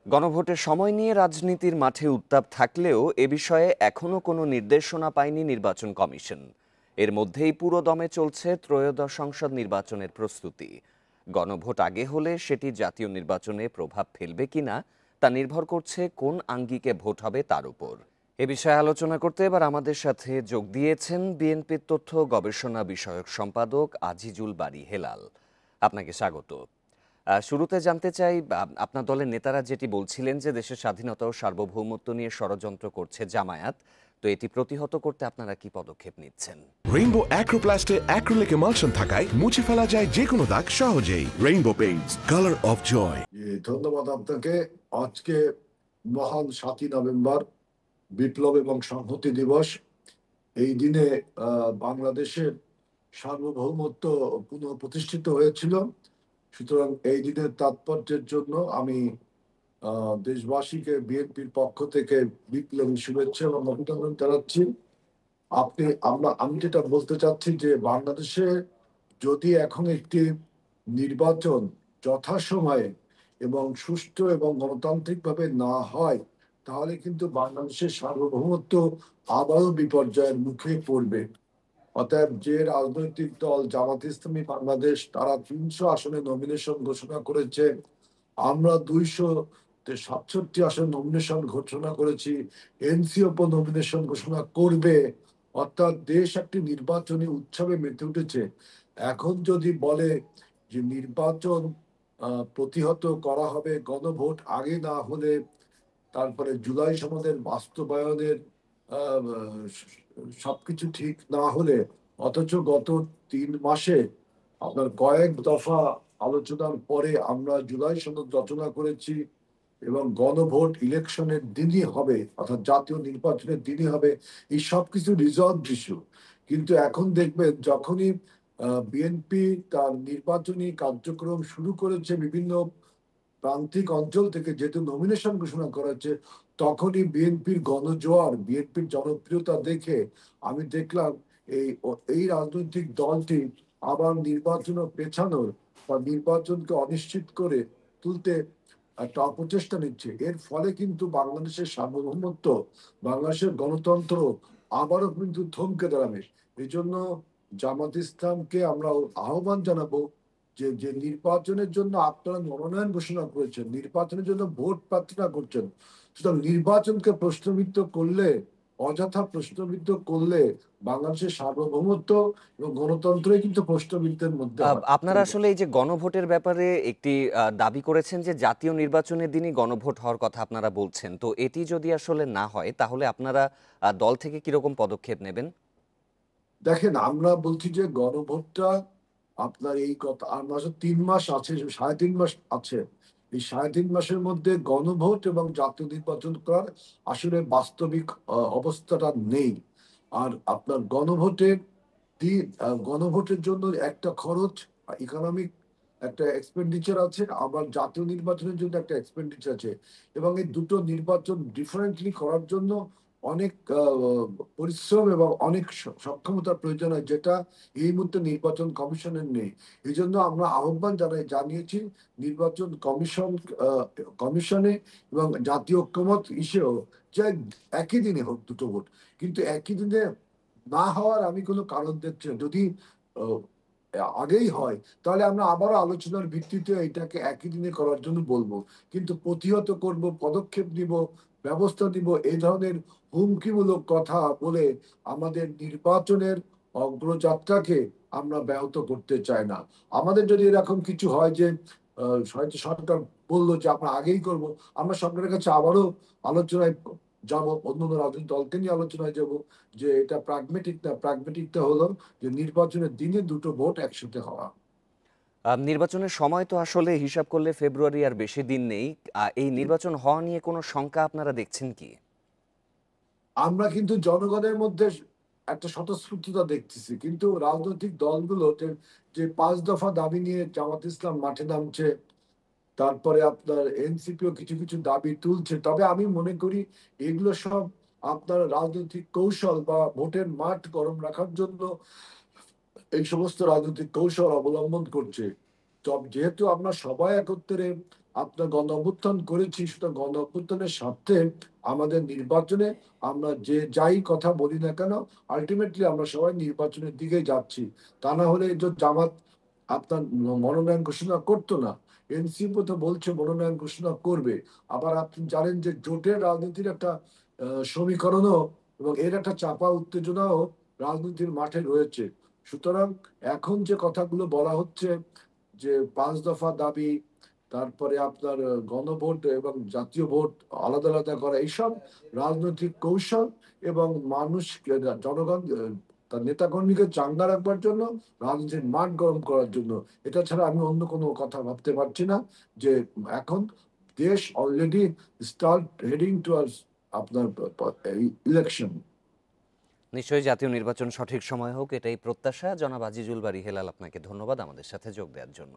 গণভোটের সময় নিয়ে রাজনীতির মাঠে উত্তাপ থাকলেও এ বিষয়ে এখনো কোনো নির্দেশনা পায়নি নির্বাচন কমিশন। এর মধ্যেই পুরো দমে চলছে ত্রয়োদশ সংসদ নির্বাচনের প্রস্তুতি। গণভোট আগে হলে সেটি জাতীয় নির্বাচনে প্রভাব ফেলবে কিনা তা নির্ভর করছে কোন আঙ্গিকে ভোট হবে তার উপর। এ বিষয়ে আলোচনা করতে এবার আমাদের সাথে যোগ দিয়েছেন বিএনপির তথ্য গবেষণা বিষয়ক সম্পাদক আজিজুল বারী হেলাল। আপনাকে স্বাগত। শুরুতে জানতে চাই, আপনার দলের নেতারা যেটি বলছিলেন যে দেশের স্বাধীনতা ও সার্বভৌমত্ব নিয়ে ষড়যন্ত্র করছে জামায়াত, তো এটি প্রতিহত করতে আপনারা কি পদক্ষেপ নিচ্ছেন? রেইনবো অ্যাক্রোপ্লাস্টে অ্যাক্রিলিক এমালশন থাকায় মুছে ফেলা যায় যে কোনো দাগ সহজেই। Rainbow Paints, colour of joy. ধন্যবাদ আপনাকে। আজকে মহান 7ই নভেম্বর, বিপ্লব এবং সংহতি দিবস। এই দিনে বাংলাদেশের সার্বভৌমত্ব পুনঃপ্রতিষ্ঠিত হয়েছিল। সুতরাং এই দিনের তাৎপর্যের জন্য আমি দেশবাসীকে বিএনপির পক্ষ থেকে বিপ্লবী শুভেচ্ছা এবং অভিনন্দন জানাচ্ছি। আমি যেটা বলতে চাচ্ছি যে বাংলাদেশে যদি এখন একটি নির্বাচন যথাসময়ে এবং সুষ্ঠু এবং গণতান্ত্রিকভাবে না হয়, তাহলে কিন্তু বাংলাদেশের সার্বভৌমত্ব আবারও বিপর্যয়ের মুখে পড়বে। অতএব যে রাজনৈতিক দল জামাত ইসলামী বাংলাদেশ, তারা 300 আসনে নমিনেশন ঘোষণা করেছে, আমরা 267 আসন নমিনেশন ঘোষণা করেছি, এনসিওপো নমিনেশন ঘোষণা করবে। অর্থাৎ দেশ একটি নির্বাচনী উৎসবে মেতে উঠেছে। এখন যদি বলে যে নির্বাচন প্রতিহত করা হবে গণভোট আগে না হলে, তারপরে জুলাই সনদের বাস্তবায়নের সবকিছু ঠিক না হলে, অথচ গত 3 মাসে আপনার কয়েক দফা আলোচনার পরে আমরা জুলাই সনদ রচনা করেছি এবং গণভোট ইলেকশনের দিনই হবে, অর্থাৎ জাতীয় নির্বাচনের দিনই হবে। এই সবকিছু রিজলভ ইস্যু। কিন্তু এখন দেখবেন যখনই বিএনপি তার নির্বাচনী কার্যক্রম শুরু করেছে বিভিন্ন প্রান্তিক অঞ্চল থেকে, যেহেতু নমিনেশন ঘোষণা করেছে, তখনই বিএনপির গণজোয়ার, বিএনপির জনপ্রিয়তা দেখে আমি দেখলাম এই রাজনৈতিক দলটি আবার নির্বাচন পেছানোর বা নির্বাচনকে অনিশ্চিত করে তুলতে একটা অপচেষ্টা নিচ্ছে। এর ফলে কিন্তু বাংলাদেশের সার্বভৌমত্ব, বাংলাদেশের গণতন্ত্র আবারও কিন্তু থমকে দাঁড়াবে। এই জন্য জামাত ইসলামকে আমরা আহ্বান জানাবো যে যে নির্বাচনের জন্য আপনারা মনোনয়ন ঘোষণা করেছেন, নির্বাচনের জন্য ভোট প্রার্থনা করছেন, সুতরাং নির্বাচনকে প্রশ্নবিদ্ধ করলে, অযথা প্রশ্নবিদ্ধ করলে বাংলাদেশের সার্বভৌমত্ব এবং গণতন্ত্রই কিন্তু প্রশ্নবিদ্ধের মধ্যে হয়। আপনারা আসলে এই যে গণভোটের ব্যাপারে একটি দাবি করেছেন যে জাতীয় নির্বাচনের দিনই গণভোট হওয়ার কথা আপনারা বলছেন, তো এটি যদি আসলে না হয় তাহলে আপনারা দল থেকে কিরকম পদক্ষেপ নেবেন? দেখেন, আমরা বলছি যে গণভোটটা আপনার এই কথা আর মাসে 3 মাস আছে, 3.5 মাস আছে। এই 3.5 মাসের মধ্যে গণভোট এবং জাতীয় নির্বাচন করার আসলে বাস্তবিক অবস্থাটা নেই। আর আপনার গণভোটের জন্য একটা খরচ, ইকোনমিক একটা এক্সপেন্ডিচার আছে, আবার জাতীয় নির্বাচনের জন্য একটা এক্সপেন্ডিচার আছে। এবং এই দুটো নির্বাচন ডিফারেন্টলি করার জন্য অনেক পরিশ্রম এবং অনেক সক্ষমতার প্রয়োজন হয়, যেটা এই মুহূর্তে নির্বাচন কমিশনের নেই। এই জন্য আমরা আহ্বান জানিয়েছি নির্বাচন কমিশনে এবং জাতীয় ঐক্যমত ইসেও, যে একই দিনে হোক দুটো ভোট। কিন্তু একই দিনে না হওয়ার আমি কোনো কারণ দেখছি না। যদি আহ, আগেই হয়, তাহলে আমরা আবারও আলোচনার ভিত্তিতে এটাকে একই দিনে করার জন্য বলবো। কিন্তু প্রতিহত করব, পদক্ষেপ নিব, ব্যবস্থা নিব, এই ধরনের হুমকিমূলক কথা বলে আমাদের নির্বাচনের অগ্রযাত্রাকে আমরা ব্যাহত করতে চাই না। আমাদের যদি এরকম কিছু হয় যে হয়তো সরকার বললো যে আমরা আগেই করব, আমরা সরকারের কাছে আবারও আলোচনায় যাব, অন্যান্য রাজনৈতিক দলকে নিয়ে আলোচনায় যাব যে এটা প্রাগমেটিক না। প্রাগমেটিকটা হলো যে নির্বাচনের দিনে দুটো ভোট একসাথে হওয়া। নির্বাচনের সময় তো আসলে হিসাব করলে ফেব্রুয়ারি আর বেশি দিন নেই। এই নির্বাচন হওয়া নিয়ে কোনো শঙ্কা আপনারা দেখছেন কি? আমরা কিন্তু জনগণের মধ্যে একটা স্বতঃস্ফূর্ততা দেখতেছি, কিন্তু রাজনৈতিক দলগুলো যে 5 দফা দাবি নিয়ে জামাত ইসলাম মাঠে নামছে, তারপরে আপনার এনসিপিও কিছু কিছু দাবি তুলছে। তবে আমি মনে করি এগুলো সব আপনার রাজনৈতিক কৌশল বা ভোটের মাঠ গরম রাখার জন্য এই সমস্ত রাজনৈতিক কৌশল অবলম্বন করছে। যেহেতু আমরা সবাই একত্রে আপনার গণ অভ্যুত্থান করেছি, সুতরাং গণ অভ্যুত্থানের স্বার্থে আমাদের নির্বাচনে আমরা যে যাই কথা বলি না কেন, আলটিমেটলি আমরা সবাই নির্বাচনের দিকে যাচ্ছি। তা না হলে এই যে জামাত আপনার মনোনয়ন ঘোষণা করতো না, এনসিপি তো বলছে মনোনয়ন ঘোষণা করবে। আবার আপনি জানেন যে জোটের রাজনীতির একটা সমীকরণও এবং এর একটা চাপা উত্তেজনাও রাজনীতির মাঠে রয়েছে। সুতরাং এখন যে কথাগুলো বলা হচ্ছে যে 5 দফা দাবি, তারপরে আপনার গণভোট এবং জাতীয় ভোট আলাদা আলাদা করা, এইসব রাজনৈতিক কৌশল এবং মানুষ জনগণ তার নেতাকর্মীকে চাঙ্গা রাখবার জন্য, রাজনীতির মাঠ গরম করার জন্য। এটা ছাড়া আমি অন্য কোনো কথা ভাবতে পারছি না। যে এখন দেশ অলরেডি স্টার্ট হেডিং টুয়ার্ডস আপনার ইলেকশন। নিশ্চয়ই জাতীয় নির্বাচন সঠিক সময় হোক, এটাই প্রত্যাশা। জনাব আজিজুল বারী হেলাল, আপনাকে ধন্যবাদ আমাদের সাথে যোগ দেওয়ার জন্য।